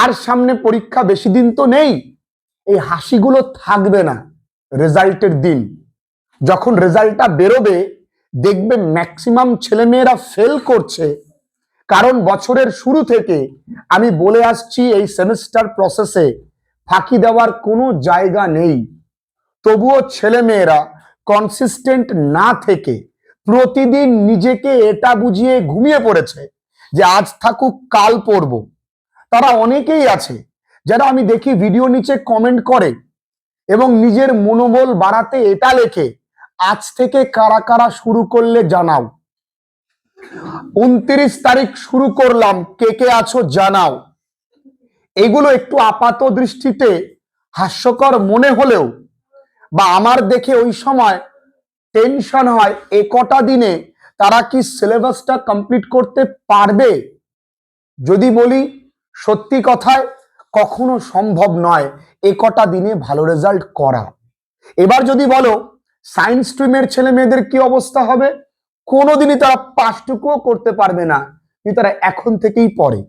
আর সামনে পরীক্ষা, বেশি দিন তো নেই। এই হাসিগুলো থাকবে না রেজাল্টের দিন। যখন রেজাল্টটা বেরোবে দেখবে ম্যাক্সিমাম ছেলেমেয়েরা ফেল করছে, কারণ বছরের শুরু থেকে আমি বলে আসছি এই সেমিস্টার প্রসেসে ফাঁকি দেওয়ার কোনো জায়গা নেই। তবুও ছেলেমেয়েরা কনসিস্টেন্ট না থেকে প্রতিদিন নিজেকে এটা বুঝিয়ে ঘুমিয়ে পড়েছে যে আজ থাকুক কাল পড়ব। তারা অনেকেই আছে যারা আমি দেখি ভিডিও নিচে কমেন্ট করে এবং নিজের মনোবল বাড়াতে এটা লেখে, আজ থেকে কারা কারা শুরু করলে জানাও, 29 তারিখ শুরু করলাম, কে কে আছো জানাও। এগুলো একটু আপাত দৃষ্টিতে হাস্যকর মনে হলেও বা আমার দেখে ওই সময় টেনশন হয়, এ কটা দিনে তারা কি সিলেবাসটা কমপ্লিট করতে পারবে। যদি বলি সত্যি কথায় কখনো সম্ভব নয় এ কটা দিনে ভালো রেজাল্ট করা। এবার যদি বলো সায়েন্স স্ট্রিমের ছেলে মেয়েদের কি অবস্থা হবে, কোনোদিনই তারা পাসটুকুও করতে পারবে না, কিন্তু তারা এখন থেকেই পড়ে।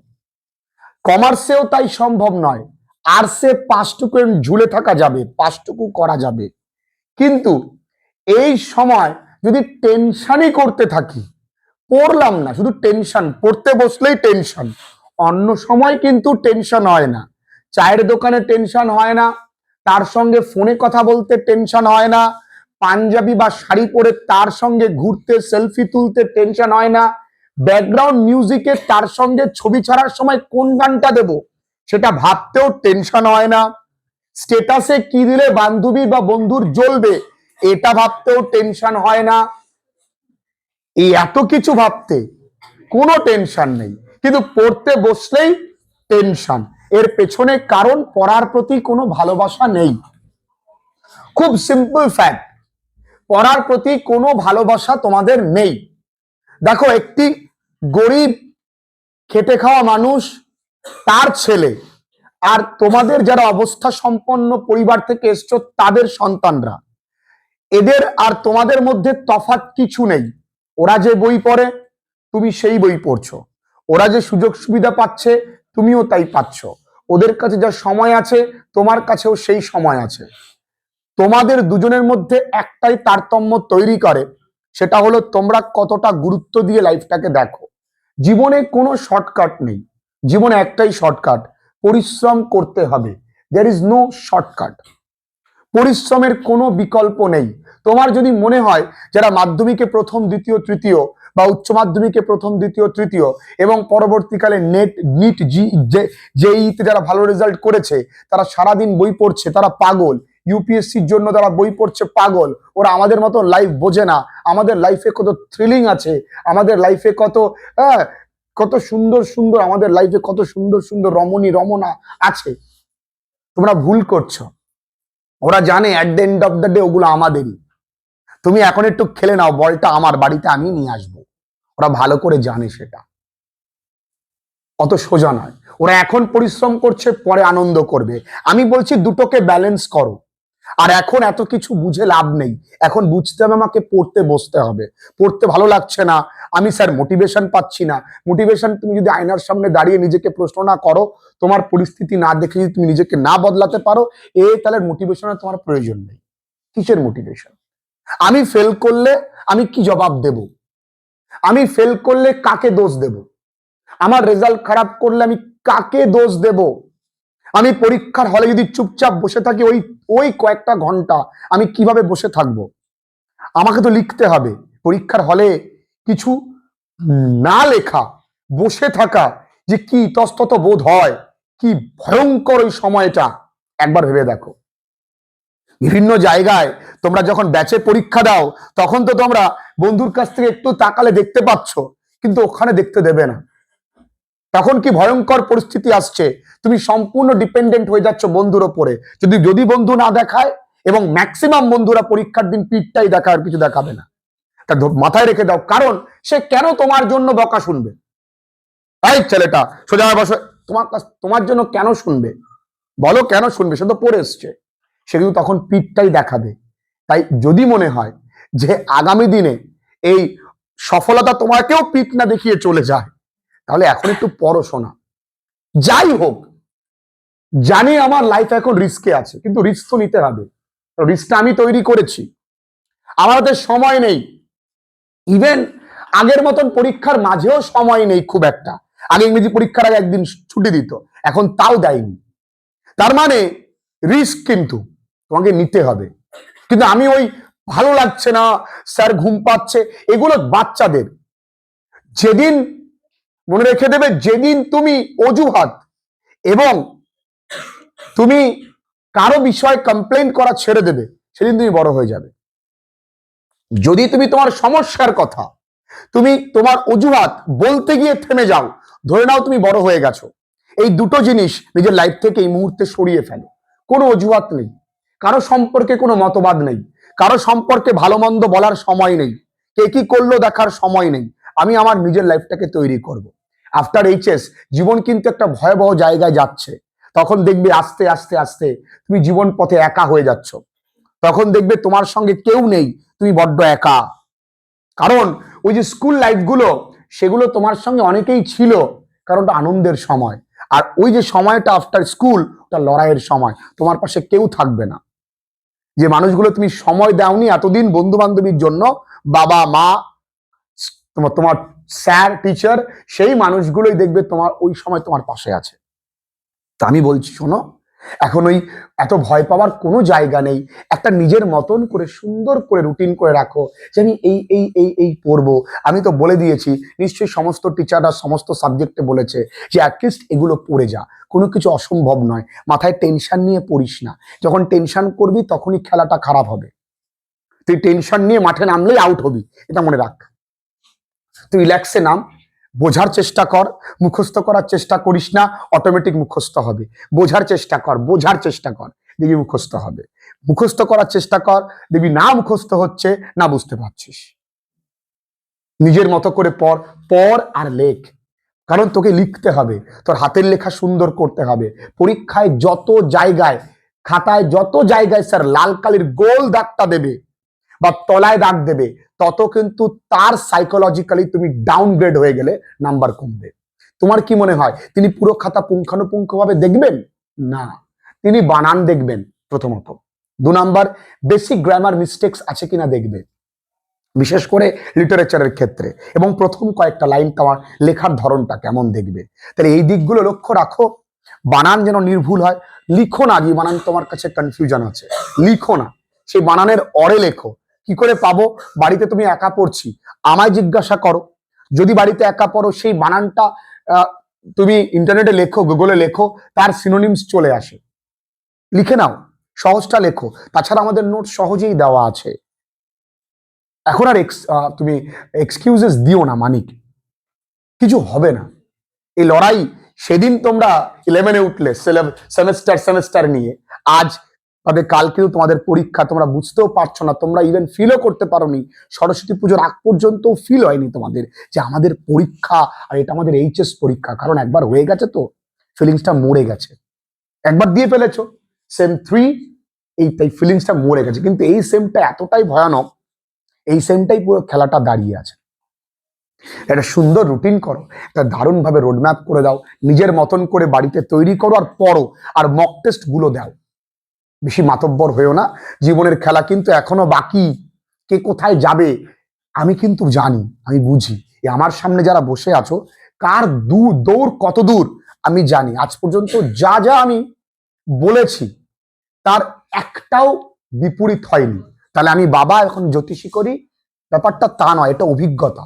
কমার্সেও তাই সম্ভব নয়, আর্টসে পাসটুকু ঝুলে থাকা যাবে, পাসটুকু করা যাবে। কিন্তু এই সময় যদি টেনশনই করতে থাকি, পড়লাম না, শুধু টেনশন, পড়তে বসলেই টেনশন, অন্য সময় কিন্তু টেনশন হয় না। চায়ের দোকানে টেনশন হয় না, তার সঙ্গে ফোনে কথা বলতে টেনশন হয় না, পাঞ্জাবি বা শাড়ি পরে তার সঙ্গে ঘুরতে সেলফি তুলতে টেনশন হয় না, ব্যাকগ্রাউন্ড মিউজিকে তার সঙ্গে ছবি ছাড়ার সময় কোন গানটা দেব সেটা ভাবতেও টেনশন হয় না, স্ট্যাটাসে কি দিলে বান্ধবী বা বন্ধুর জ্বলবে এটা ভাবতেও টেনশন হয় না। এই এত কিছু ভাবতে কোনো টেনশন নেই, কিন্তু পড়তে বসলেই টেনশন। এর পেছনে কারণ পড়ার প্রতি কোনো ভালোবাসা নেই। খুব সিম্পল ফ্যাক্ট, পড়ার প্রতি কোনো ভালোবাসা তোমাদের নেই। দেখো, একটি গরিব খেটে খাওয়া মানুষ, তার ছেলে, আর তোমাদের যারা অবস্থা সম্পন্ন পরিবার থেকে এসছো তাদের সন্তানরা, এদের আর তোমাদের মধ্যে তফাৎ কিছু নেই। ওরা যে বই পড়ে তুমি সেই বই পড়ছো, ওরা যে সুযোগ সুবিধা পাচ্ছে তুমিও তাই পাচ্ছ, ওদের কাছে যা সময় আছে তোমার কাছেও সেই সময় আছে। তোমাদের দুজনের মধ্যে একটাই তারতম্য তৈরি করে, সেটা হলো তোমরা কতটা গুরুত্ব দিয়ে লাইফটাকে দেখো। জীবনে কোনো শর্টকাট নেই, জীবনে একটাই শর্টকাট, পরিশ্রম করতে হবে। দেয়ার ইজ নো শর্টকাট, পরিশ্রমের কোনো বিকল্প নেই। তোমার যদি মনে হয় যারা মাধ্যমিকে প্রথম দ্বিতীয় তৃতীয় বা উচ্চ মাধ্যমিকে প্রথম দ্বিতীয় তৃতীয় এবং পরবর্তীকালে নিট জেইতে যারা ভালো রেজাল্ট করেছে তারা সারাদিন বই পড়ছে, তারা পাগল, ইউপিএসসির জন্য তারা বই পড়ছে পাগল, ওরা আমাদের মতো লাইফ বোঝে না, আমাদের লাইফে কত থ্রিলিং আছে, আমাদের লাইফে কত কত সুন্দর সুন্দর, আমাদের লাইফে কত সুন্দর সুন্দর রমণা আছে, তোমরা ভুল করছো। ওরা জানে at the end of the day ওগুলো আমাদেরই। তুমি এখন একটু খেলে নাও, বলটা আমার বাড়িতে আমি নিয়ে আসবো, ওরা ভালো করে জানে সেটা। অত সোজা নয়, ওরা এখন পরিশ্রম করছে, পরে আনন্দ করবে। আমি বলছি দুটোকে ব্যালেন্স করো। আর এখন এত কিছু বুঝে লাভ নেই, এখন বুঝতে হবে আমাকে পড়তে বসতে হবে। পড়তে ভালো লাগছে না, আমি স্যার মোটিভেশন পাচ্ছি না। মোটিভেশন তুমি যদি আয়নার সামনে দাঁড়িয়ে নিজেকে প্রশ্ন না করো, তোমার পরিস্থিতি না দেখে যদি তুমি নিজেকে না বদলাতে পারো, তাহলে মোটিভেশনের তোমার প্রয়োজন নেই। কিসের মোটিভেশন? আমি ফেল করলে আমি কি জবাব দেব? আমি ফেল করলে কাকে দোষ দেব? আমার রেজাল্ট খারাপ করলে আমি কাকে দোষ দেব? আমি পরীক্ষার হলে যদি চুপচাপ বসে থাকি ওই কয়েকটা ঘন্টা আমি কিভাবে বসে থাকব? আমাকে তো লিখতে হবে। পরীক্ষার হলে কিছু না লেখা, বসে থাকা যে কি ইতস্তত বোধ হয়, কি ভয়ঙ্কর ওই সময়টা একবার ভেবে দেখো। বিভিন্ন জায়গায় তোমরা যখন ব্যাচে পরীক্ষা দাও তখন তো তোমরা বন্ধুর কাছ থেকে একটু তাকালে দেখতে পাচ্ছ, কিন্তু ওখানে দেখতে দেবে না। তখন কি ভয়ঙ্কর পরিস্থিতি আসছে, তুমি সম্পূর্ণ ডিপেন্ডেন্ট হয়ে যাচ্ছ বন্ধুর ওপরে। যদি বন্ধু না দেখায়, এবং ম্যাক্সিমাম বন্ধুরা পরীক্ষার দিন পিঠটাই দেখায়, আর কিছু দেখাবে না। তা মাথায় রেখে দাও, কারণ সে কেন তোমার জন্য বকা শুনবে? এই ছেলেটা সোজা বসে, তোমার জন্য কেন শুনবে? বলো কেন শুনবে? সে তো পড়ে এসছে, সে কিন্তু তখন পিঠটাই দেখাবে। তাই যদি মনে হয় যে আগামী দিনে এই সফলতা তোমাকেও পিঠ না দেখিয়ে চলে যায়, তাহলে এখন একটু পড়াশোনা। যাই হোক, জানি আমার লাইফ এখন রিস্কে আছে, কিন্তু রিস্ক তো নিতে হবে। রিস্কটা আমি তৈরি করেছি। আমাদের সময় নেই, ইভেন আগের মতন পরীক্ষার মাঝেও সময় নেই খুব একটা। আগে ইংরেজি পরীক্ষার আগে একদিন ছুটি দিত, এখন তাও দেয়নি। তার মানে রিস্ক কিন্তু তোমাকে নিতে হবে। কিন্তু আমি ওই ভালো লাগছে না, স্যার ঘুম পাচ্ছে, এগুলো বাচ্চাদের। যেদিন মনে রেখে দেবে, যেদিন তুমি অজুহাত এবং তুমি কারো বিষয়ে কমপ্লেন করা ছেড়ে দেবে, সেদিন তুমি বড় হয়ে যাবে। যদি তুমি তোমার সমস্যার কথা, তুমি তোমার অজুহাত বলতে গিয়ে থেমে যাও, ধরে নাও তুমি বড় হয়ে গেছো। এই দুটো জিনিস নিজের লাইফ থেকে এই মুহূর্তে সরিয়ে ফেলো। কোনো অজুহাত নেই, কারো সম্পর্কে কোনো মতবাদ নেই, কারো সম্পর্কে ভালো মন্দ বলার সময় নেই, কে কি করলো দেখার সময় নেই। আমি আমার নিজের লাইফটাকে তৈরি করব। আফটার এইচএস জীবন কিন্তু একটা ভয়াবহ জায়গায় যাচ্ছে। তখন দেখবে আস্তে আস্তে আস্তে তুমি জীবন পথে একা হয়ে যাচ্ছ। তখন দেখবে তোমার সঙ্গে কেউ নেই, তুমি বড্ড একা। কারণ ওই যে স্কুল লাইফগুলো, সেগুলো তোমার সঙ্গে অনেকেই ছিল, কারণ ওটা আনন্দের সময়। আর ওই যে সময়টা আফটার স্কুল, ওটা লড়াইয়ের সময়। তোমার পাশে কেউ থাকবে না। যে মানুষগুলো তুমি সময় দাওনি এতদিন বন্ধু বান্ধবীর জন্য, বাবা মা, তোমার তোমার স্যার টিচার, সেই মানুষগুলোই দেখবে তোমার ওই সময় তোমার পাশে আছে। তা আমি বলছি, শোনো, এখন ওই এত ভয় পাওয়ার কোনো জায়গা নেই। একটা নিজের মতন করে সুন্দর করে রুটিন করে রাখো যে আমি এই পড়বো। আমি তো বলে দিয়েছি, নিশ্চয়ই সমস্ত টিচাররা সমস্ত সাবজেক্টে বলেছে যে অ্যাটলিস্ট এগুলো পড়ে যা, কোনো কিছু অসম্ভব নয়। মাথায় টেনশন নিয়ে পড়িস না, যখন টেনশন করবি তখনই খেলাটা খারাপ হবে। তুই টেনশন নিয়ে মাঠে নামলেই আউট হবি, এটা মনে রাখ। তুই রিল্যাক্সে নাম, বোঝার চেষ্টা কর, মুখস্থ করার চেষ্টা করিস না, অটোমেটিক মুখস্থ হবে। বোঝার চেষ্টা কর, বোঝার চেষ্টা কর, দেখবি মুখস্থ হবে। মুখস্থ করার চেষ্টা কর, দেখবি না মুখস্থ হচ্ছে, না বুঝতে পারছিস। নিজের মতো করে পড়, পড় আর লেখ। কারণ তোকে লিখতে হবে, তোর হাতের লেখা সুন্দর করতে হবে। পরীক্ষায় যত জায়গায়, খাতায় যত জায়গায় স্যার লাল কালির গোল দাগটা দেবে বা তলায় দাগ দেবে, তত কিন্তু তার সাইকোলজিক্যালি তুমি ডাউনগ্রেড হয়ে গেলে নাম্বার কমবে। তোমার কি মনে হয় তিনি পুরো খাতা পুঙ্খানুপুঙ্খ ভাবে দেখবেন? না, তিনি বানান দেখবেন প্রথমত। 2 নাম্বার, বেসিক গ্রামার মিস্টেক্স আছে কিনা দেখবে, বিশেষ করে লিটারেচারের ক্ষেত্রে। এবং প্রথম কয়েকটা লাইন তোমার লেখার ধরনটা কেমন দেখবে। তাহলে এই দিকগুলো লক্ষ্য রাখো, বানান যেন নির্ভুল হয়। লিখো না যে বানান তোমার কাছে কনফিউশন আছে, লিখো না, সেই বানানের অরে লেখো। কি করে পাবো? বাড়িতে তুমি একা পড়ছি, আমায় জিজ্ঞাসা করো। যদি বাড়িতে একা পড়ো, সেই বানানটা তুমি ইন্টারনেটে লেখো, গুগলে লেখো, তার সিনোনিমস চলে আসে, লিখে নাও, সহজটা লেখো। তাছাড়া আমাদের নোট সহজেই দেওয়া আছে। এখন আর তুমি এক্সকিউজেস দিও না, মানিক, কিছু হবে না। এই লড়াই সেদিন তোমরা 11-এ উঠলে সেমেস্টার নিয়ে, আজ তবে কাল কিন্তু তোমাদের পরীক্ষা, তোমরা বুঝতেও পারছো না, তোমরা ইভেন ফিলও করতে পারোনি। সরস্বতী পুজোর আগ পর্যন্ত ফিল হয়নি তোমাদের যে আমাদের পরীক্ষা, আর এটা আমাদের এইচএস পরীক্ষা। কারণ একবার হয়ে গেছে তো, ফিলিংসটা মরে গেছে। একবার দিয়ে ফেলেছো সেম 3, তাই ফিলিংসটা মরে গেছে। কিন্তু এই সেমটা এতটাই ভয়ানক, এই সেমটাই পুরো খেলাটা দাঁড়িয়ে আছে। একটা সুন্দর রুটিন করো, একটা দারুণভাবে রোডম্যাপ করে দাও, নিজের মতন করে বাড়িতে তৈরি করো আর পড়ো, আর মক টেস্ট গুলো দাও। বেশি মাতব্বর হয়েও না, জীবনের খেলা কিন্তু এখনো বাকি। কে কোথায় যাবে আমি কিন্তু জানি, আমি বুঝি। আমার সামনে যারা বসে আছো, কার দৌড় কত দূর আমি জানি। আজ পর্যন্ত যা যা আমি বলেছি তার একটাও বিপরীত হয়নি। তাহলে আমি বাবা এখন জ্যোতিষী করি, ব্যাপারটা তা নয়, এটা অভিজ্ঞতা।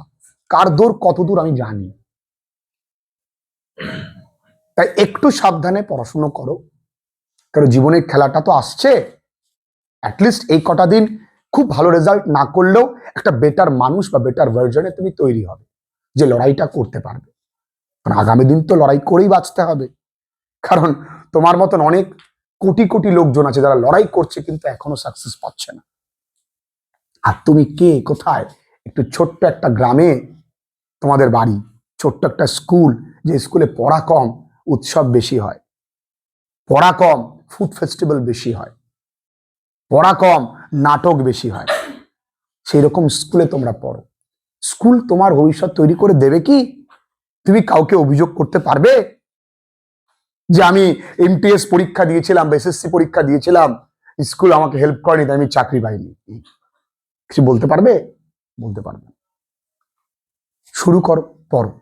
কার দূর কত দূর আমি জানি। তাই একটু সাবধানে পড়াশুনো করো, কারণ জীবনের খেলাটা তো আসছে। অ্যাটলিস্ট এই কটা দিন খুব ভালো রেজাল্ট না করলেও একটা বেটার মানুষ বা বেটার ভার্জনে তুমি তৈরি হবে, যে লড়াইটা করতে পারবে। কারণ আগামী দিন তো লড়াই করেই বাঁচতে হবে। কারণ তোমার মতন অনেক কোটি কোটি লোকজন আছে যারা লড়াই করছে কিন্তু এখনো সাকসেস পাচ্ছে না। আর তুমি কে, কোথায়? একটু ছোট্ট একটা গ্রামে তোমাদের বাড়ি, ছোট্ট একটা স্কুল, যে স্কুলে পড়া কম, উৎসব বেশি হয়, পড়া কম, ফুড ফেস্টিভ্যাল বেশি হয়, পড়া কম, নাটক বেশি হয়, সেই রকম স্কুলে তোমরা পড়ো। স্কুল তোমার ভবিষ্যৎ তৈরি করে দেবে কি? তুমি কাউকে অভিযোগ করতে পারবে? যে আমি এমটিএস পরীক্ষা দিয়েছিলাম, এসএসসি পরীক্ষা দিয়েছিলাম, স্কুল আমাকে হেল্প করেনি, তাই আমি চাকরি পাইনি। কিছু বলতে পারবে? বলতে পারবে। শুরু করো, পড়ো।